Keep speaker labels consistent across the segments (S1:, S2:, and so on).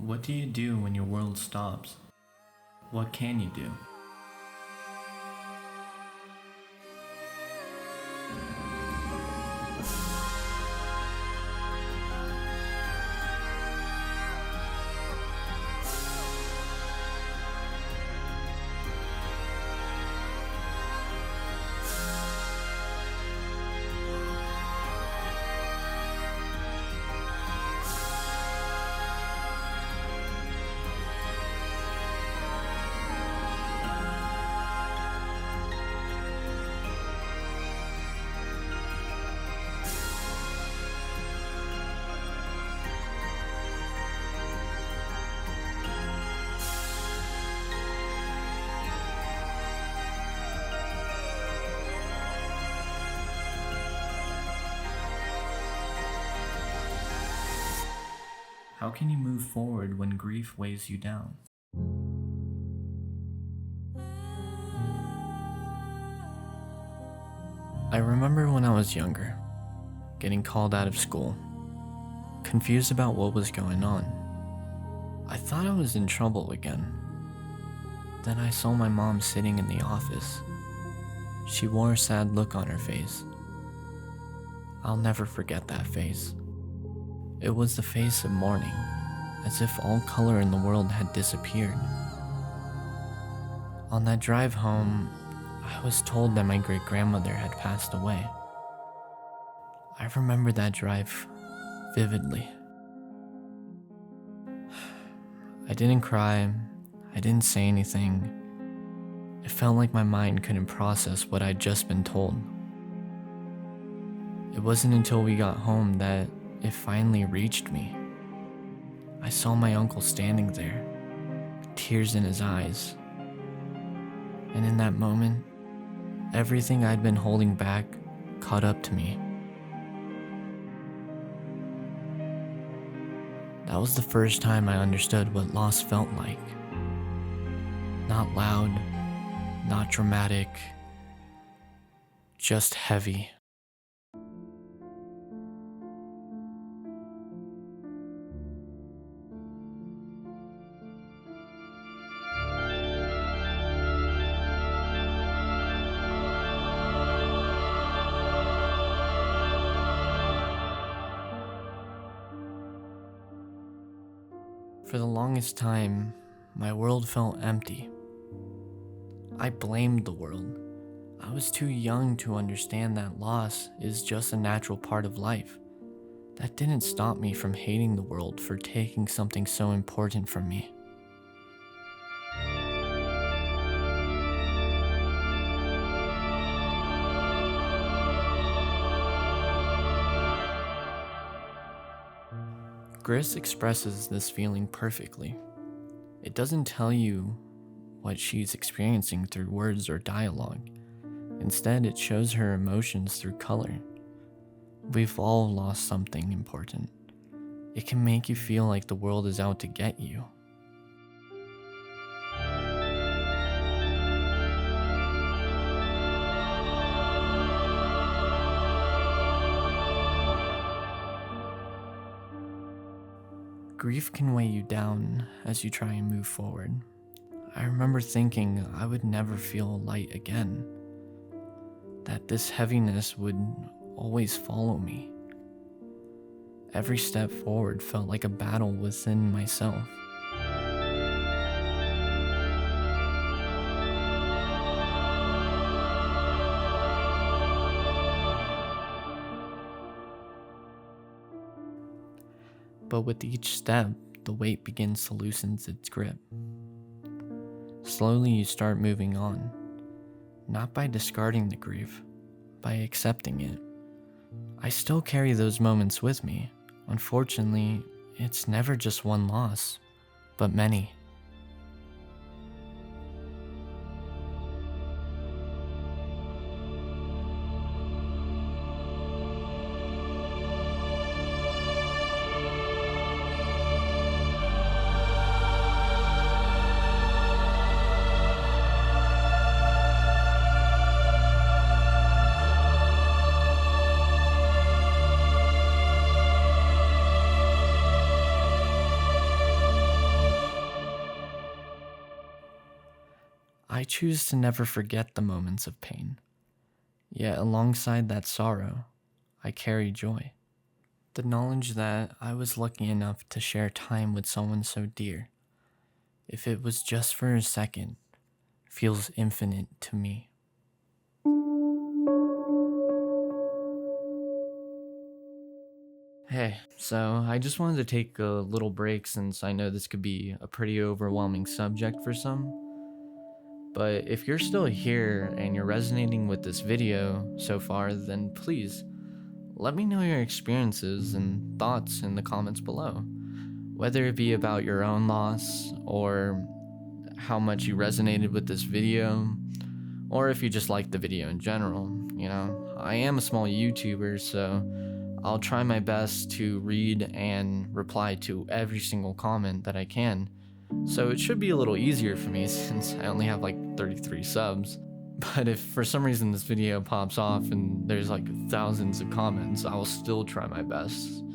S1: What do you do when your world stops? What can you do? How can you move forward when grief weighs you down? I remember when I was younger, getting called out of school, confused about what was going on. I thought I was in trouble again. Then I saw my mom sitting in the office. She wore a sad look on her face. I'll never forget that face. It was the face of mourning, as if all color in the world had disappeared. On that drive home, I was told that my great-grandmother had passed away. I remember that drive vividly. I didn't cry, I didn't say anything. It felt like my mind couldn't process what I'd just been told. It wasn't until we got home that it finally reached me. I saw my uncle standing there, tears in his eyes. And in that moment, everything I'd been holding back caught up to me. That was the first time I understood what loss felt like. Not loud, not dramatic, just heavy. For the longest time, my world felt empty. I blamed the world. I was too young to understand that loss is just a natural part of life. That didn't stop me from hating the world for taking something so important from me. Gris expresses this feeling perfectly. It doesn't tell you what she's experiencing through words or dialogue. Instead, it shows her emotions through color. We've all lost something important. It can make you feel like the world is out to get you. Grief can weigh you down as you try and move forward. I remember thinking I would never feel light again, that this heaviness would always follow me. Every step forward felt like a battle within myself. But with each step, the weight begins to loosen its grip. Slowly you start moving on, not by discarding the grief, by accepting it. I still carry those moments with me. Unfortunately, it's never just one loss, but many. I choose to never forget the moments of pain. Yet alongside that sorrow, I carry joy. The knowledge that I was lucky enough to share time with someone so dear, if it was just for a second, feels infinite to me. Hey, so I just wanted to take a little break since I know this could be a pretty overwhelming subject for some. But if you're still here and you're resonating with this video so far, then please let me know your experiences and thoughts in the comments below. Whether it be about your own loss, or how much you resonated with this video, or if you just like the video in general. I am a small YouTuber, so I'll try my best to read and reply to every single comment that I can. So it should be a little easier for me since I only have like 33 subs. But if for some reason this video pops off and there's like thousands of comments, I will still try my best.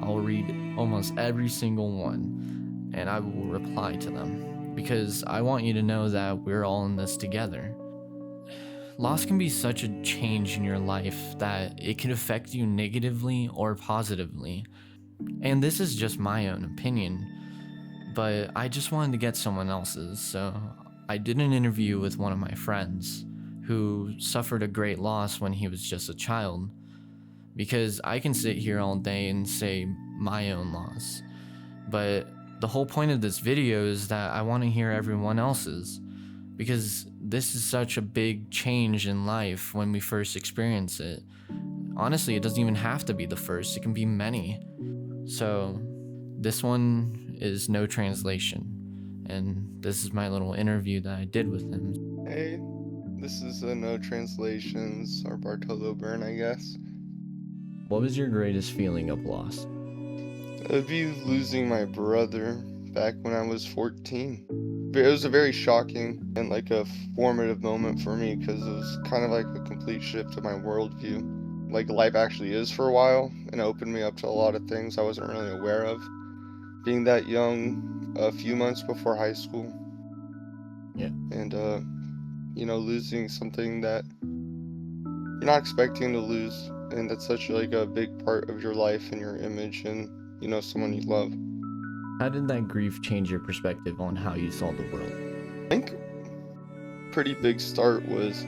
S1: I'll read almost every single one and I will reply to them because I want you to know that we're all in this together. Loss can be such a change in your life that it can affect you negatively or positively. And this is just my own opinion, but I just wanted to get someone else's, so I did an interview with one of my friends who suffered a great loss when he was just a child. Because I can sit here all day and say my own loss, but the whole point of this video is that I want to hear everyone else's, because this is such a big change in life when we first experience it. Honestly, it doesn't even have to be the first, it can be many. So this one is no translation, and this is my little interview that I did with him.
S2: Hey, this is No Translations, or Bartolo Byrne, I guess.
S1: What was your greatest feeling of loss?
S2: It would be losing my brother back when I was 14. It was a very shocking and like a formative moment for me because it was kind of like a complete shift to my worldview. Like life actually is for a while, and it opened me up to a lot of things I wasn't really aware of. Being that young, a few months before high school.
S1: Yeah.
S2: And, losing something that you're not expecting to lose, and that's such like a big part of your life and your image and, someone you love.
S1: How did that grief change your perspective on how you saw the world?
S2: I think pretty big start was,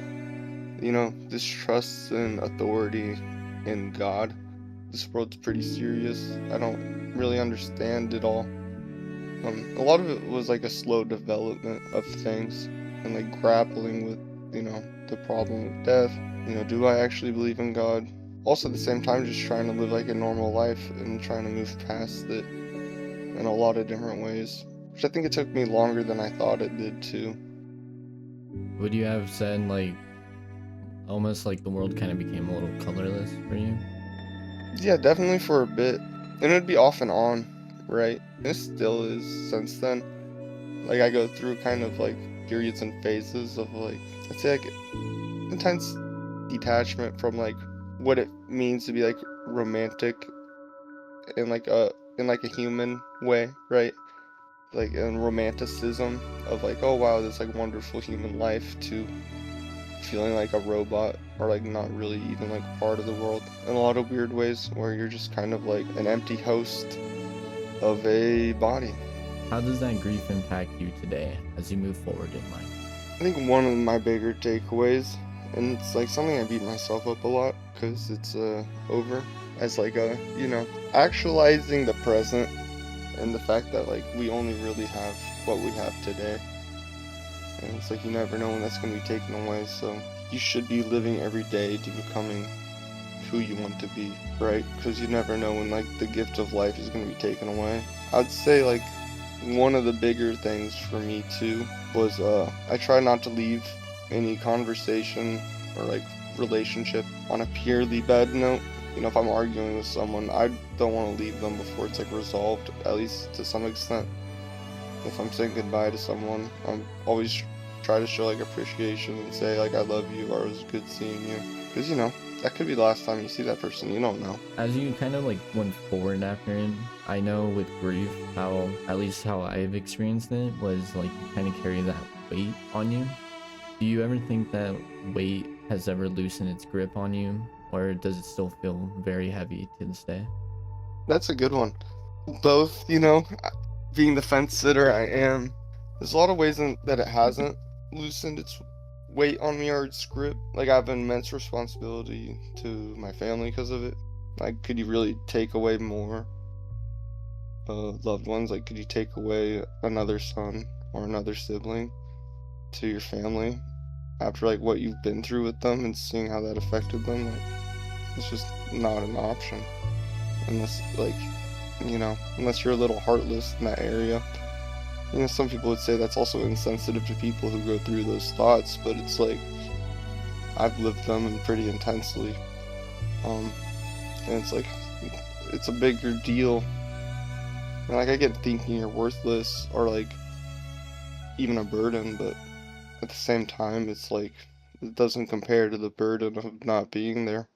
S2: this trust and authority in God. This world's pretty serious. I don't really understand it all. A lot of it was like a slow development of things and like grappling with, the problem of death. Do I actually believe in God? Also at the same time, just trying to live like a normal life and trying to move past it in a lot of different ways, which I think it took me longer than I thought it did too.
S1: Would you have said like almost like the world kind of became a little colorless for you?
S2: Yeah, definitely for a bit. And it'd be off and on, right? It still is since then. Like I go through kind of like periods and phases of like, I'd say like intense detachment from like what it means to be like romantic in like a human way, right? Like in romanticism of like, oh wow, this like wonderful human life, to feeling like a robot or like not really even like part of the world in a lot of weird ways, where you're just kind of like an empty host of a body.
S1: How does that grief impact you today as you move forward in life?
S2: I think one of my bigger takeaways, and it's like something I beat myself up a lot because it's over, as like actualizing the present and the fact that like we only really have what we have today, and it's like you never know when that's going to be taken away, so you should be living every day to becoming who you want to be, right? Because you never know when like the gift of life is going to be taken away. I'd say like one of the bigger things for me too was I try not to leave any conversation or like relationship on a purely bad note. If I'm arguing with someone, I don't want to leave them before it's like resolved, at least to some extent. If I'm saying goodbye to someone, I'm always try to show like appreciation and say like I love you or it was good seeing you, because that could be the last time you see that person. You don't know. As
S1: you kind of like went forward after it, I know with grief, how at least how I've experienced it was like you kind of carry that weight on you, Do you ever think that weight has ever loosened its grip on you, or does it still feel very heavy to this day?
S2: That's a good one. Both, being the fence sitter I am, there's a lot of ways that it hasn't loosened its weight on me or its grip. Like, I have an immense responsibility to my family because of it. Like, could you really take away more loved ones? Like, could you take away another son or another sibling to your family after, like, what you've been through with them and seeing how that affected them? Like, it's just not an option. Unless, like, unless you're a little heartless in that area. Some people would say that's also insensitive to people who go through those thoughts, but it's like, I've lived them and pretty intensely. And it's like, it's a bigger deal. And like, I get thinking you're worthless or like even a burden, but at the same time, it's like, it doesn't compare to the burden of not being there.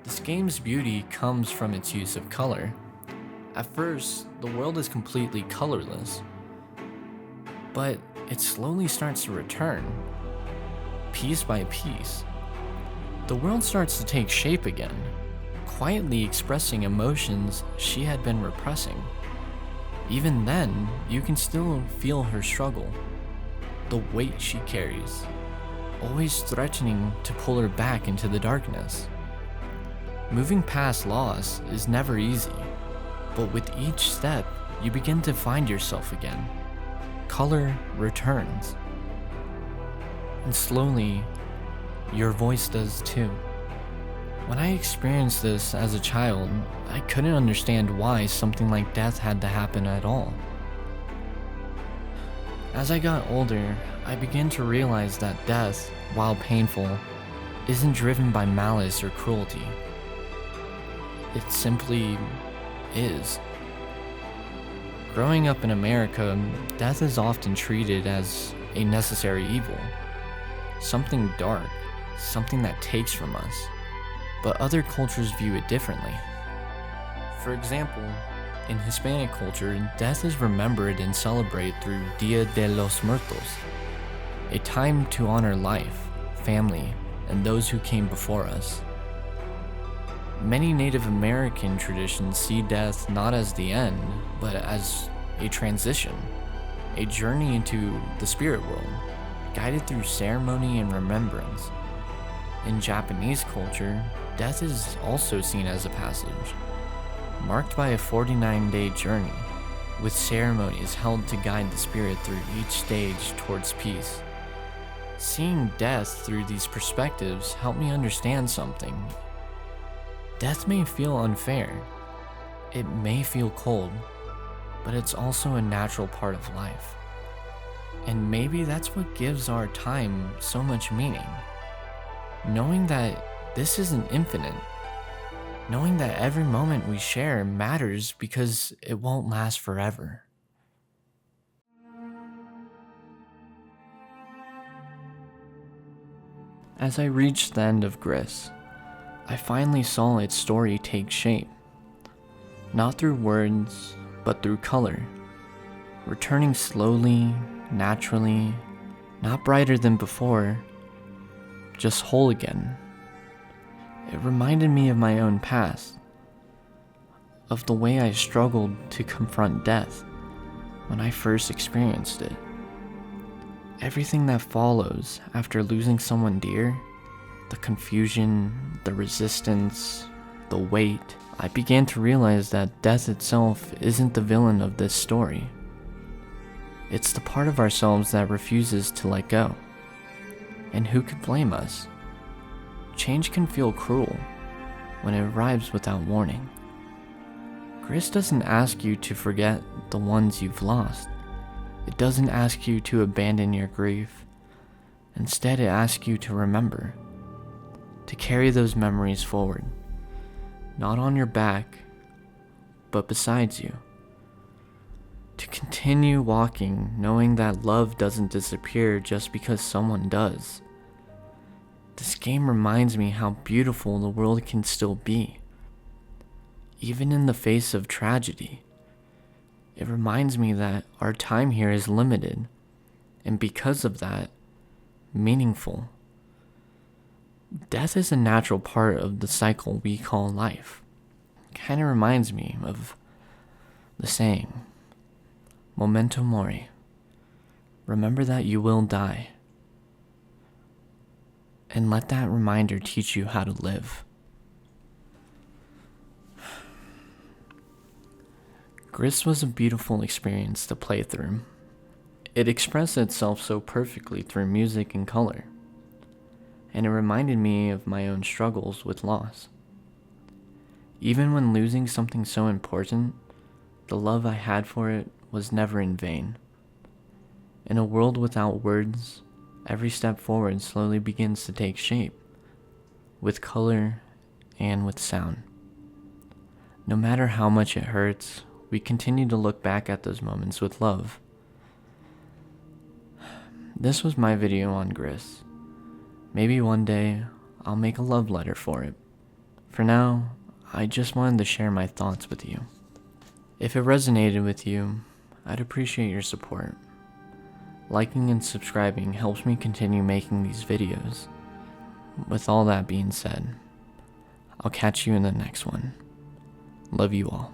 S1: This game's beauty comes from its use of color. At first, the world is completely colorless, but it slowly starts to return, piece by piece. The world starts to take shape again, quietly expressing emotions she had been repressing. Even then, you can still feel her struggle, the weight she carries, always threatening to pull her back into the darkness. Moving past loss is never easy, but with each step, you begin to find yourself again. Color returns. And slowly, your voice does too. When I experienced this as a child, I couldn't understand why something like death had to happen at all. As I got older, I began to realize that death, while painful, isn't driven by malice or cruelty. It simply is. Growing up in America, death is often treated as a necessary evil, something dark, something that takes from us, but other cultures view it differently. For example, in Hispanic culture, death is remembered and celebrated through Dia de los Muertos, a time to honor life, family, and those who came before us. Many Native American traditions see death not as the end, but as a transition, a journey into the spirit world, guided through ceremony and remembrance. In Japanese culture, death is also seen as a passage, marked by a 49-day journey, with ceremonies held to guide the spirit through each stage towards peace. Seeing death through these perspectives helped me understand something. Death may feel unfair, it may feel cold, but it's also a natural part of life. And maybe that's what gives our time so much meaning. Knowing that this isn't infinite, knowing that every moment we share matters because it won't last forever. As I reached the end of Gris, I finally saw its story take shape. Not through words, but through color. Returning slowly, naturally, not brighter than before, just whole again. It reminded me of my own past, of the way I struggled to confront death when I first experienced it. Everything that follows after losing someone dear, the confusion, the resistance, the weight, I began to realize that death itself isn't the villain of this story. It's the part of ourselves that refuses to let go. And who could blame us? Change can feel cruel when it arrives without warning. Gris doesn't ask you to forget the ones you've lost. It doesn't ask you to abandon your grief. Instead, it asks you to remember, to carry those memories forward, not on your back, but beside you. To continue walking knowing that love doesn't disappear just because someone does. This game reminds me how beautiful the world can still be, even in the face of tragedy. It reminds me that our time here is limited, and because of that, meaningful. Death is a natural part of the cycle we call life. Kind of reminds me of the saying, memento mori. Remember that you will die. And let that reminder teach you how to live. Gris was a beautiful experience to play through. It expressed itself so perfectly through music and color, and it reminded me of my own struggles with loss. Even when losing something so important, the love I had for it was never in vain. In a world without words, every step forward slowly begins to take shape, with color and with sound. No matter how much it hurts, we continue to look back at those moments with love. This was my video on Gris. Maybe one day I'll make a love letter for it. For now, I just wanted to share my thoughts with you. If it resonated with you, I'd appreciate your support. Liking and subscribing helps me continue making these videos. With all that being said, I'll catch you in the next one. Love you all.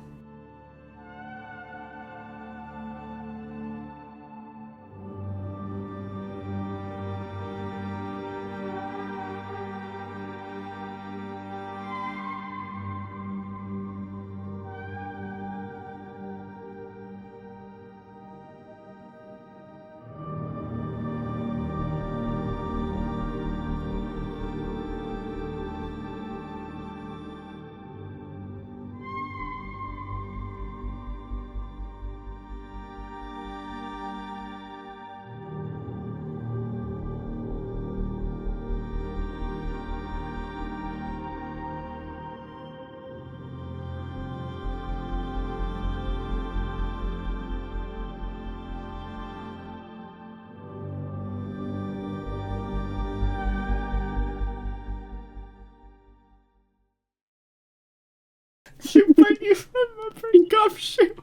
S3: You might remember gumshoe.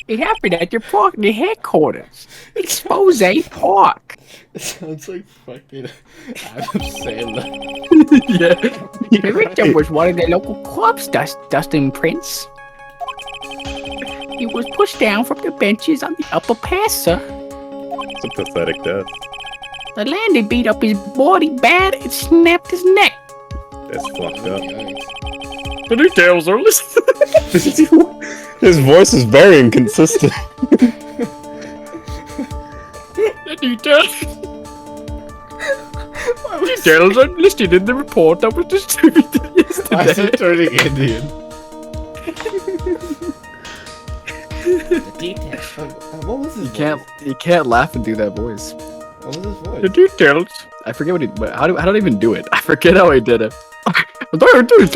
S4: It happened at your park headquarters. Expose Park.
S3: It sounds like fucking Adam Sandler.
S4: Yeah. The victim was one of the local corpse dusting prints. He was pushed down from the benches on the upper pass, sir.
S5: It's a pathetic death.
S4: The landing beat up his body bad and snapped his neck.
S5: That's fucked up.
S3: The details are listed.
S5: His voice is very inconsistent.
S3: The details are listed in the report that was distributed yesterday.
S2: Why is it turning Indian?
S3: The details.
S2: What was his
S4: You can't laugh and do that voice.
S2: What was his voice?
S3: The details.
S4: I forget what he. How do I even do it? I forget how I did it.
S3: The details.